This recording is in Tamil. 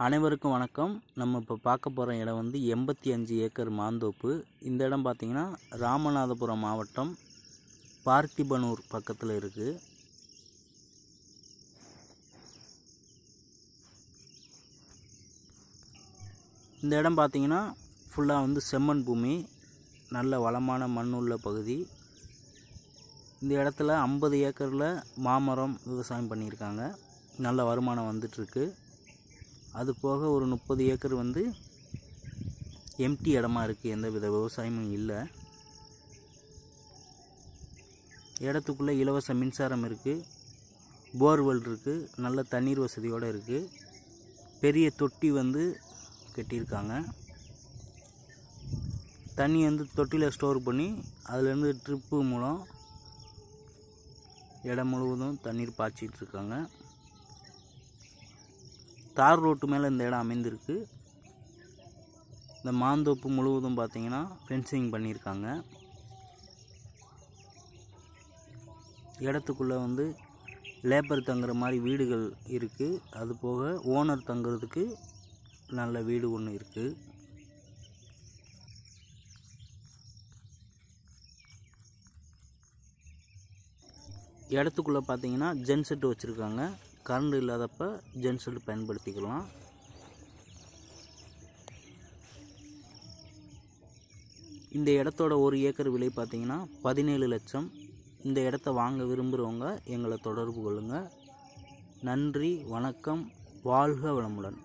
அனைவருக்கும் வணக்கம். நம்ம இப்போ பார்க்க போகிற இடம் வந்து 85 ஏக்கர் மாந்தோப்பு. இந்த இடம் பார்த்திங்கன்னா ராமநாதபுரம் மாவட்டம் பார்த்திபனூர் பக்கத்தில் இருக்குது. இந்த இடம் பார்த்திங்கன்னா ஃபுல்லாக வந்து செம்மண் பூமி, நல்ல வளமான மண் உள்ள பகுதி. இந்த இடத்துல 50 ஏக்கரில் மாமரம் விவசாயம் பண்ணியிருக்காங்க. நல்ல வருமானம் வந்துட்டுருக்கு. அது போக ஒரு 30 ஏக்கர் வந்து எம்டி இடமா இருக்குது, எந்த வித விவசாயமும் இல்லை. இடத்துக்குள்ளே இலவச மின்சாரம் இருக்குது, போர்வெல் இருக்குது, நல்ல தண்ணீர் வசதியோடு இருக்குது. பெரிய தொட்டி வந்து கட்டியிருக்காங்க. தண்ணி வந்து தொட்டியில் ஸ்டோர் பண்ணி அதுலேருந்து ட்ரிப்பு மூலம் இடம் முழுவதும் தண்ணீர் பாய்ச்சிட்டு இருக்காங்க. தார் ரோட்டு மேலே இந்த இடம் அமைந்திருக்கு. இந்த மாந்தோப்பு முழுவதும் பார்த்திங்கன்னா ஃபென்சிங் பண்ணியிருக்காங்க. இடத்துக்குள்ளே வந்து லேபர் தங்குற மாதிரி வீடுகள் இருக்குது. அது போக ஓனர் தங்குறதுக்கு நல்ல வீடு ஒன்று இருக்குது. இடத்துக்குள்ளே பார்த்திங்கன்னா ஜென்செட் வச்சுருக்காங்க. கரண்ட் இல்லாதப்ப ஜென்செட் பயன்படுத்திக்கலாம். இந்த இடத்தோட ஒரு ஏக்கர் விலை பார்த்திங்கன்னா 17 லட்சம். இந்த இடத்த வாங்க விரும்புகிறவங்க எங்களை தொடர்பு கொள்ளுங்கள். நன்றி, வணக்கம், வாழ்க வளமுடன்.